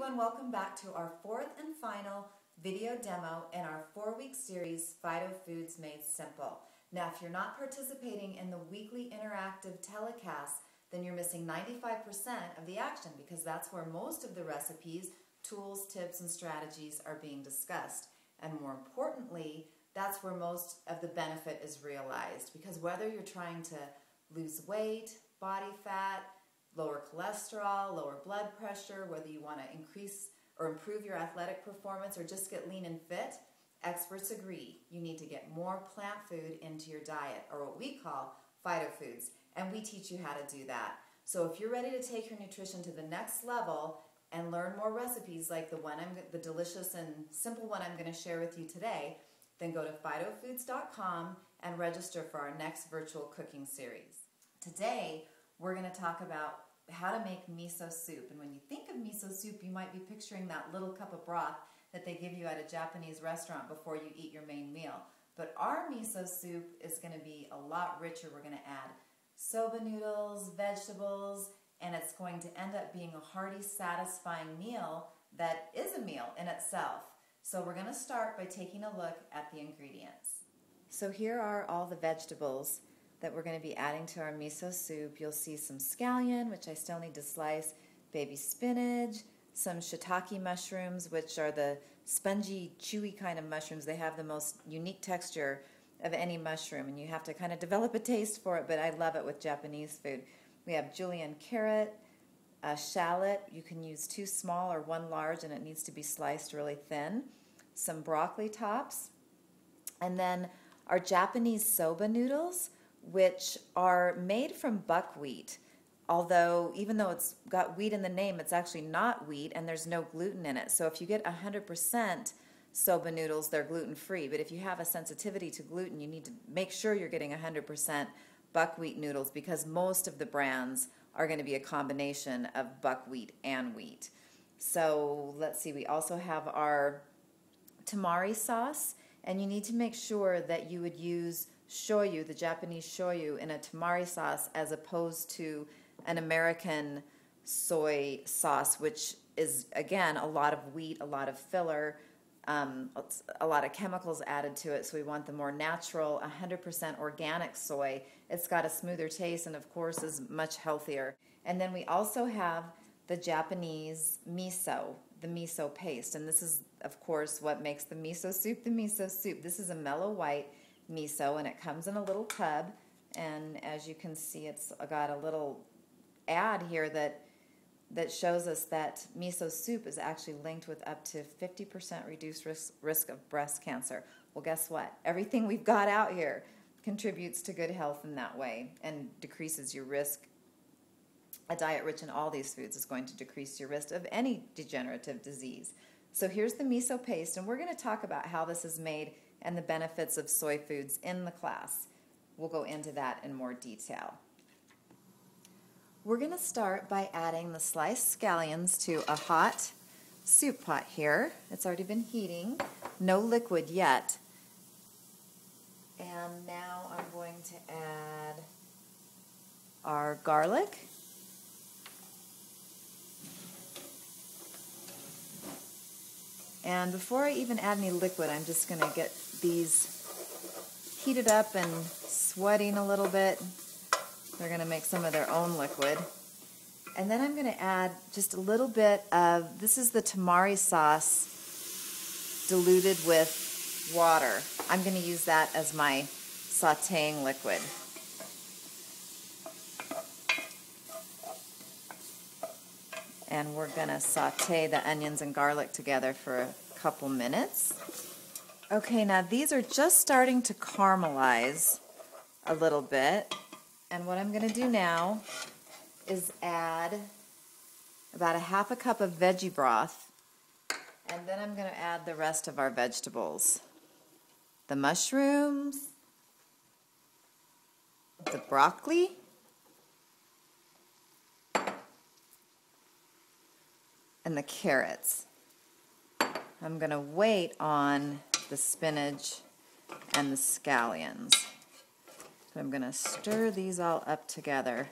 everyone, welcome back to our fourth and final video demo in our 4-week series, Phyto Foods Made Simple. Now, if you're not participating in the weekly interactive telecast, then you're missing 95% of the action because that's where most of the recipes, tools, tips, and strategies are being discussed. And more importantly, that's where most of the benefit is realized, because whether you're trying to lose weight, body fat, lower cholesterol, lower blood pressure, whether you want to increase or improve your athletic performance or just get lean and fit, experts agree you need to get more plant food into your diet, or what we call phyto foods, and we teach you how to do that. So if you're ready to take your nutrition to the next level and learn more recipes like the delicious and simple one I'm going to share with you today, then go to phytofoods.com and register for our next virtual cooking series. Today, we're going to talk about how to make miso soup. And when you think of miso soup, you might be picturing that little cup of broth that they give you at a Japanese restaurant before you eat your main meal. But our miso soup is going to be a lot richer. We're going to add soba noodles, vegetables, and it's going to end up being a hearty, satisfying meal that is a meal in itself. So we're going to start by taking a look at the ingredients. So here are all the vegetables that we're going to be adding to our miso soup. You'll see some scallion, which I still need to slice, baby spinach, some shiitake mushrooms, which are the spongy, chewy kind of mushrooms. They have the most unique texture of any mushroom, and you have to kind of develop a taste for it, but I love it with Japanese food. We have julienne carrot, a shallot. You can use 2 small or 1 large, and it needs to be sliced really thin. Some broccoli tops, and then our Japanese soba noodles, which are made from buckwheat, although even though it's got wheat in the name, it's actually not wheat and there's no gluten in it. So if you get 100% soba noodles, they're gluten-free. But if you have a sensitivity to gluten, you need to make sure you're getting 100% buckwheat noodles, because most of the brands are going to be a combination of buckwheat and wheat. So let's see, we also have our tamari sauce, and you need to make sure that you would use shoyu, the Japanese shoyu, in a tamari sauce as opposed to an American soy sauce, which is, again, a lot of wheat, a lot of filler, a lot of chemicals added to it. So we want the more natural, 100% organic soy. It's got a smoother taste and, of course, is much healthier. And then we also have the Japanese miso, the miso paste. And this is, of course, what makes the miso soup the miso soup. This is a mellow white miso, and it comes in a little tub, and as you can see, it's got a little ad here that shows us that miso soup is actually linked with up to 50% reduced risk of breast cancer. Well, guess what? Everything we've got out here contributes to good health in that way and decreases your risk. A diet rich in all these foods is going to decrease your risk of any degenerative disease. So here's the miso paste, and we're going to talk about how this is made and the benefits of soy foods in the class. We'll go into that in more detail. We're going to start by adding the sliced scallions to a hot soup pot here. It's already been heating, no liquid yet. And now I'm going to add our garlic. And before I even add any liquid, I'm just going to get these heated up and sweating a little bit. They're going to make some of their own liquid. And then I'm going to add just a little bit of, this is the tamari sauce diluted with water. I'm going to use that as my sautéing liquid. And we're going to sauté the onions and garlic together for a couple minutes. Okay, now these are just starting to caramelize a little bit. And what I'm going to do now is add about a half a cup of veggie broth. And then I'm going to add the rest of our vegetables. The mushrooms, the broccoli, and the carrots. I'm going to wait on the spinach and the scallions. So I'm going to stir these all up together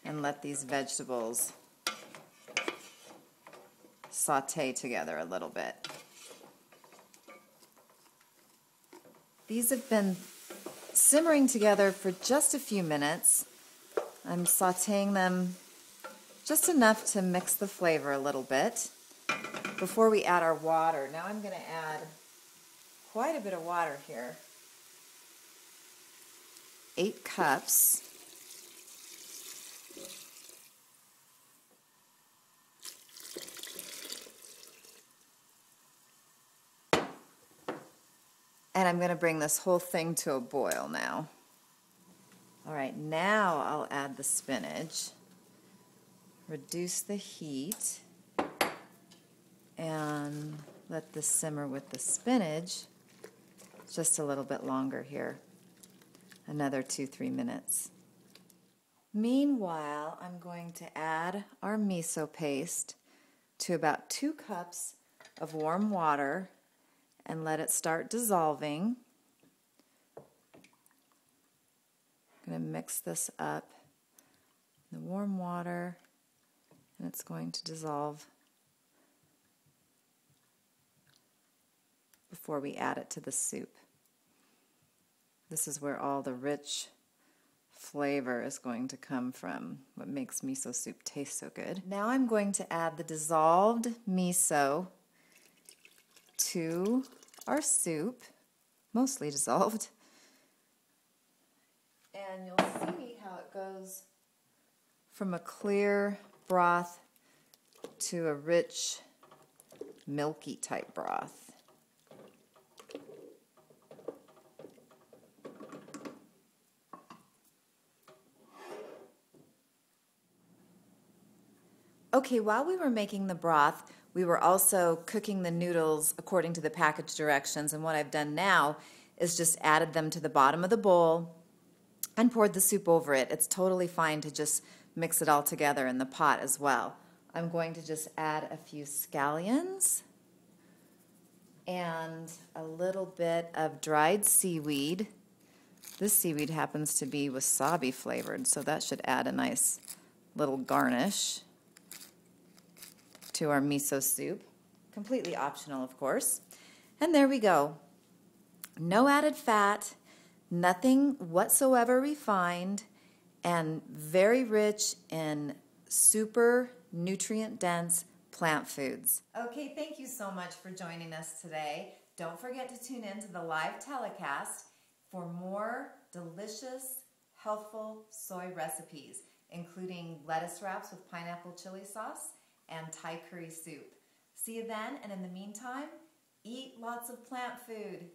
and let these vegetables saute together a little bit. These have been simmering together for just a few minutes. I'm sauteing them just enough to mix the flavor a little bit before we add our water. Now I'm going to add quite a bit of water here. 8 cups. And I'm going to bring this whole thing to a boil now. All right, now I'll add the spinach. Reduce the heat and let this simmer with the spinach just a little bit longer here. Another 2-3 minutes. Meanwhile, I'm going to add our miso paste to about 2 cups of warm water and let it start dissolving. I'm going to mix this up in the warm water, and it's going to dissolve before we add it to the soup. This is where all the rich flavor is going to come from, what makes miso soup taste so good. Now I'm going to add the dissolved miso to our soup, mostly dissolved. And you'll see how it goes from a clear broth to a rich, milky type broth. Okay, while we were making the broth, we were also cooking the noodles according to the package directions, and what I've done now is just added them to the bottom of the bowl and poured the soup over it. It's totally fine to just mix it all together in the pot as well. I'm going to just add a few scallions and a little bit of dried seaweed. This seaweed happens to be wasabi flavored, so that should add a nice little garnish to our miso soup. Completely optional, of course. And there we go. No added fat, nothing whatsoever refined, and very rich in super nutrient-dense plant foods. Okay, thank you so much for joining us today. Don't forget to tune in to the live telecast for more delicious, healthful soy recipes, including lettuce wraps with pineapple chili sauce and Thai curry soup. See you then, and in the meantime, eat lots of plant food.